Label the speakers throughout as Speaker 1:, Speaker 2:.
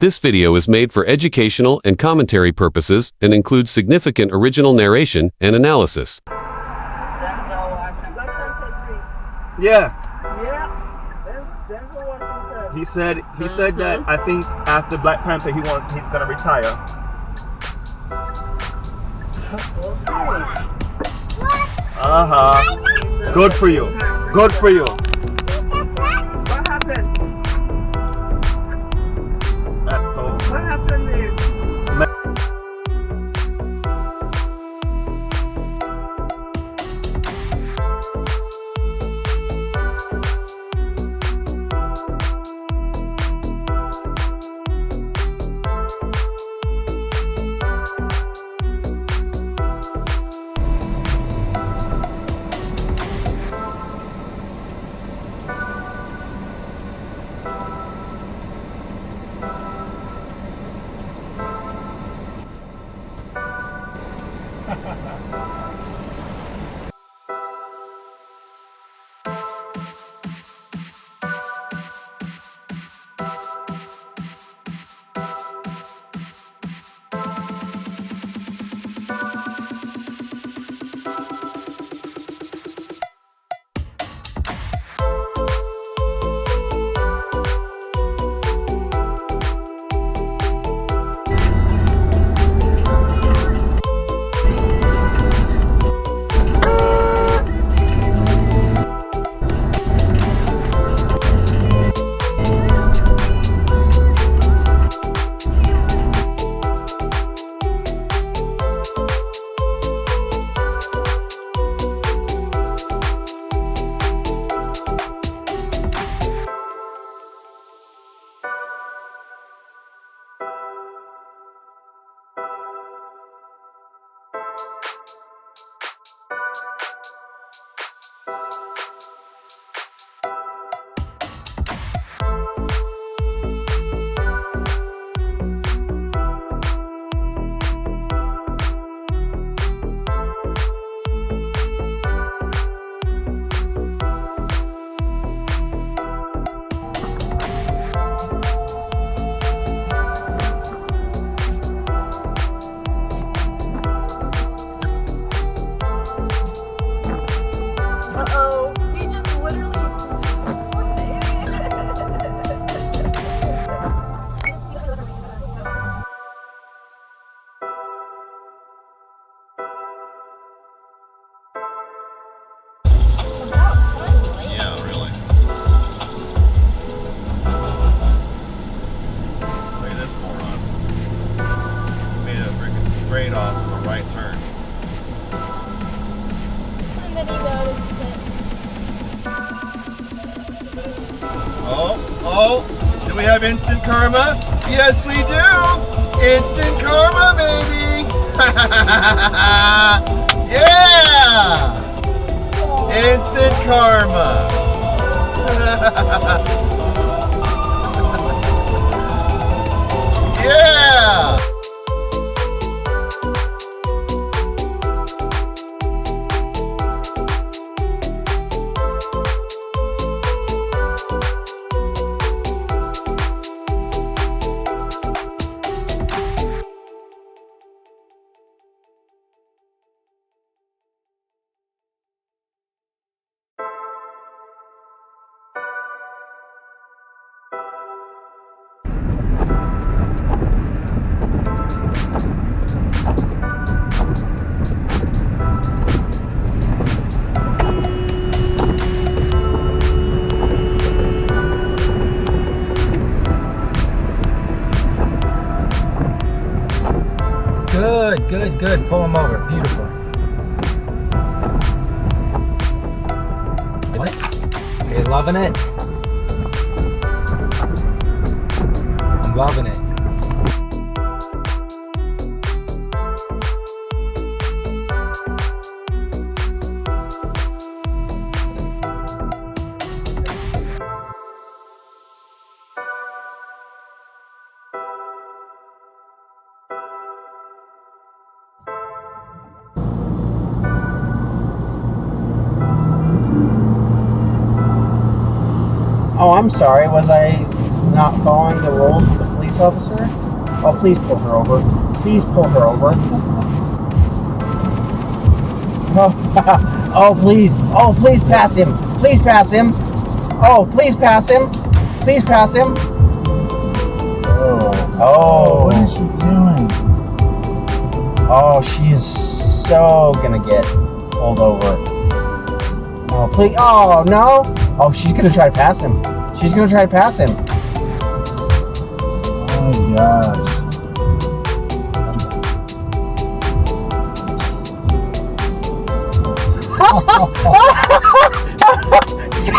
Speaker 1: This video is made for educational and commentary purposes and includes significant original narration and analysis.
Speaker 2: Yeah. He said that I think after Black Panther he's gonna retire. Good for you. Good for you.
Speaker 3: What happened? What happened there?
Speaker 2: Straight off a right turn.
Speaker 4: And then he noticed
Speaker 2: Oh, do we have instant karma? Yes, we do. Instant karma, baby. Yeah. Instant karma. Yeah.
Speaker 5: Good. Pull them over. Beautiful. You loving it? I'm loving it.
Speaker 3: Oh, I'm sorry. Was I not following the rules of the police
Speaker 6: police officer? Oh, please pull her over. Please pull her over. Oh, please. Oh, please pass him. Please pass him. Oh, please pass him. Please pass him. Oh.
Speaker 2: What is she doing?
Speaker 6: Oh, she is so gonna get pulled over. Oh, please. Oh, no. Oh, she's gonna try to pass him. She's gonna try to pass him.
Speaker 2: Oh my gosh.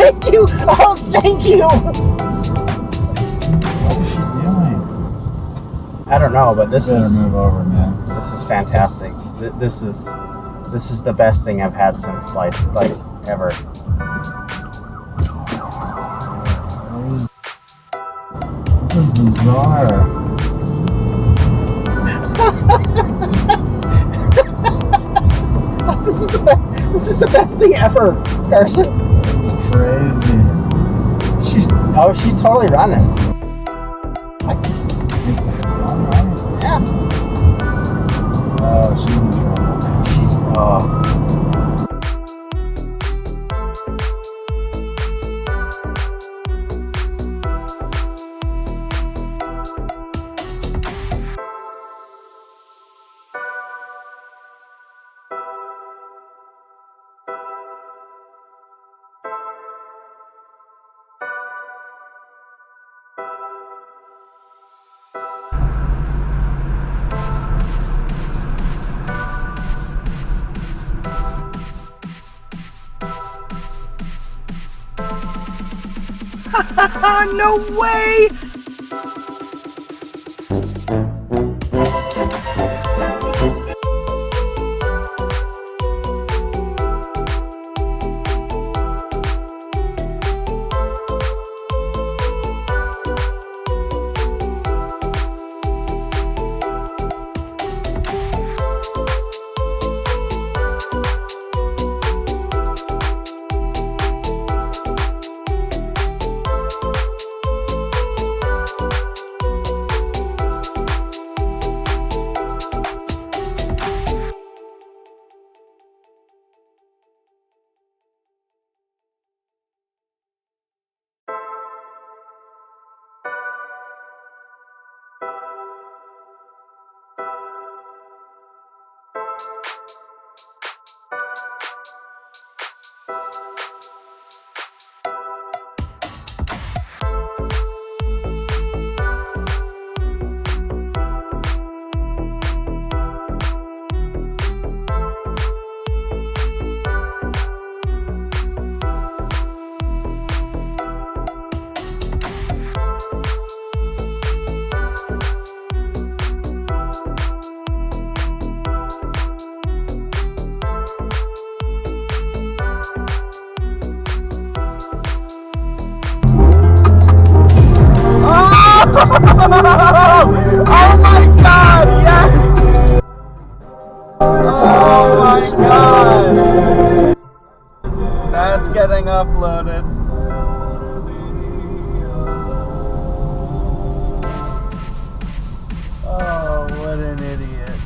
Speaker 6: Thank you. Oh, thank you.
Speaker 2: What is she doing?
Speaker 6: I don't know, but this
Speaker 2: Better
Speaker 6: is
Speaker 2: move over, man.
Speaker 6: this is fantastic. This is the best thing I've had since like ever.
Speaker 2: This is bizarre.
Speaker 6: This is the best. This is the best thing ever, Carson.
Speaker 2: It's crazy.
Speaker 6: She's totally running. Yeah.
Speaker 2: Oh, she's in trouble.
Speaker 6: She's
Speaker 5: No way!
Speaker 3: Oh my god, yes! Oh my god! That's getting uploaded. Oh, what an idiot.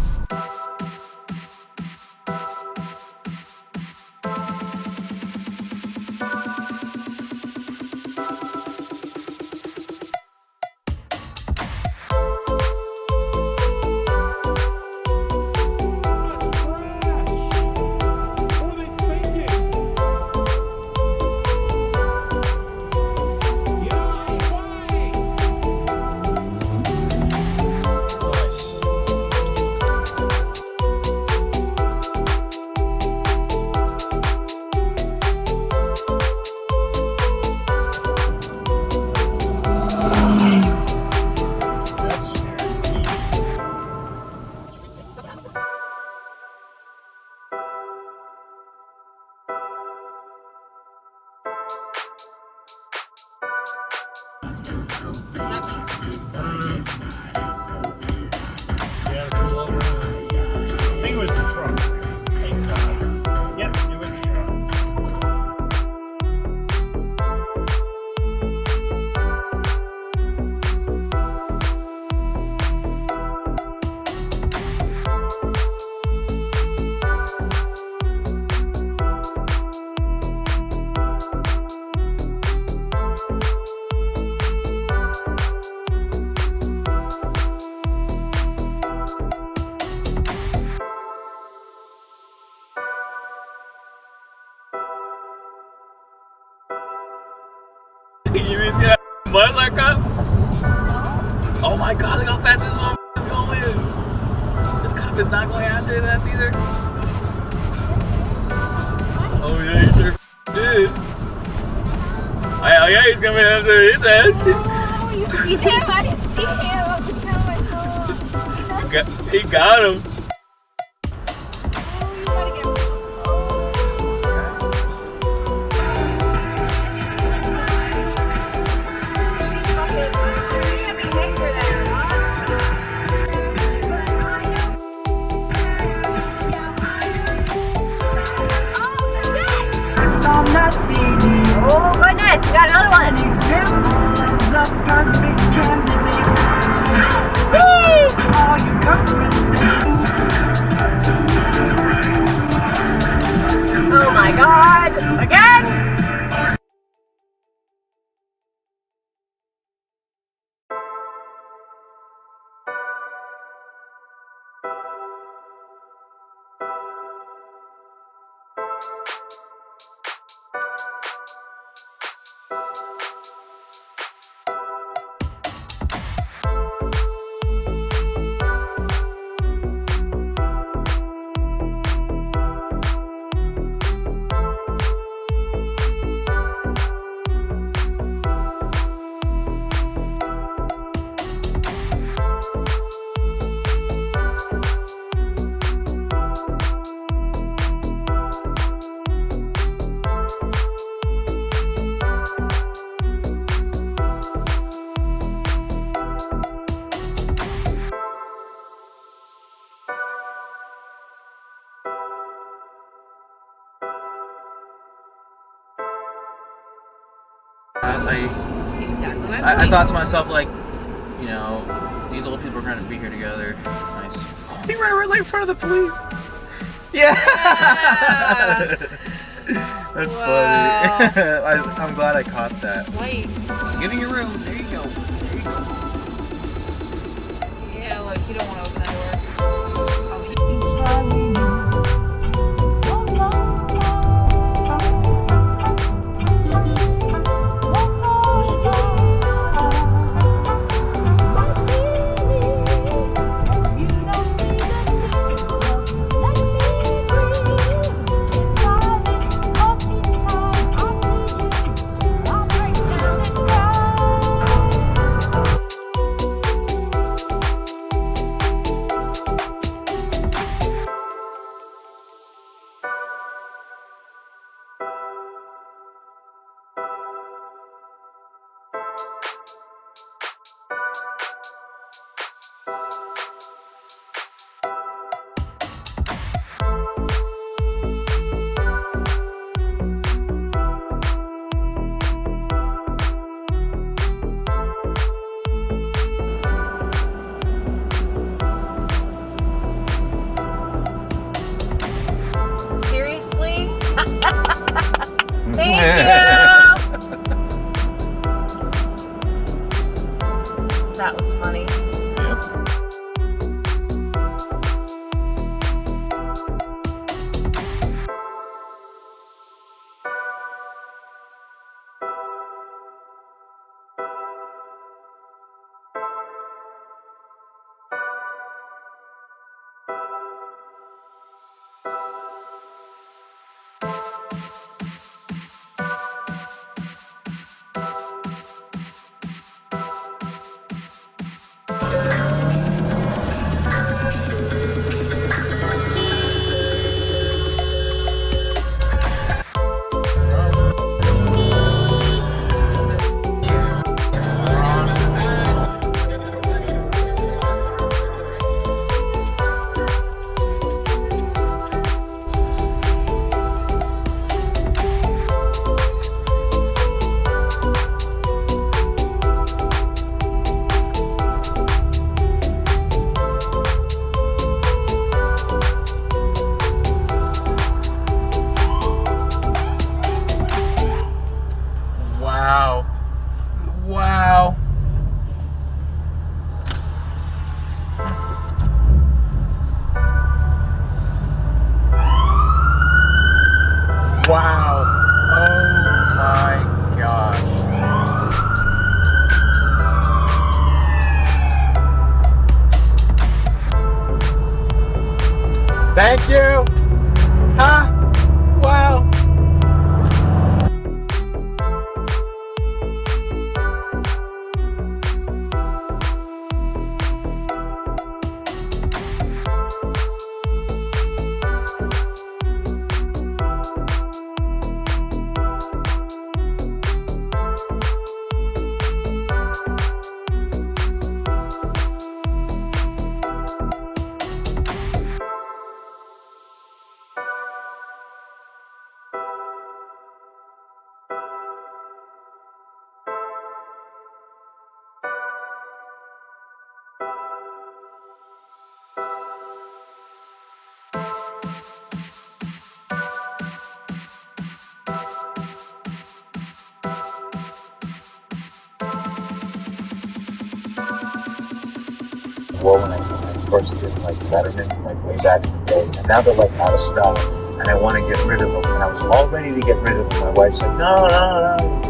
Speaker 7: my god, look how fast this motherfucker is going. This cop is not going after his ass either. Oh yeah, he sure did. Oh yeah, he's coming after his ass.
Speaker 4: Oh, you see him? I didn't see him. I was telling myself.
Speaker 7: He got him.
Speaker 4: Oh, you gotta get.
Speaker 5: On that CD.
Speaker 4: Oh goodness, we got another one.
Speaker 5: Example of the perfect candidate. All your girlfriends say.
Speaker 4: Oh my god, again?
Speaker 7: I thought to myself, like, you know, these old people are trying to be here together. Nice. He ran right in front of the police. Yeah. That's funny. I'm glad I caught that.
Speaker 8: Wait.
Speaker 7: Get in your room. There you go. There you go.
Speaker 8: Yeah, look, you don't want to open that door.
Speaker 6: Thank you. Huh? Wow.
Speaker 9: Well, when I first did like Letterman, like way back in the day, and now they're like out of stock, and I want to get rid of them, and I was all ready to get rid of them. My wife's like, no, no, no.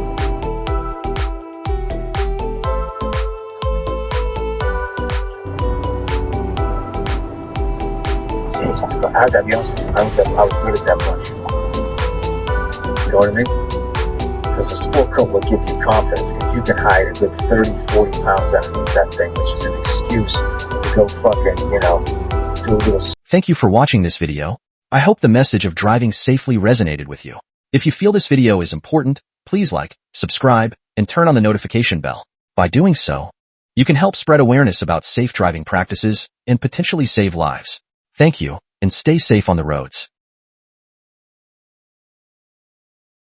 Speaker 9: Jesus Christ, I gotta be honest with you, I was good at that bunch. You know what I mean? Because the sport coat will give you confidence, because you can hide a good 30, 40 pounds underneath that thing, which is an excuse to go fucking, you know, do a little.
Speaker 10: Thank you for watching this video. I hope the message of driving safely resonated with you. If you feel this video is important, please like, subscribe, and turn on the notification bell. By doing so, you can help spread awareness about safe driving practices and potentially save lives. Thank you, and stay safe on the roads.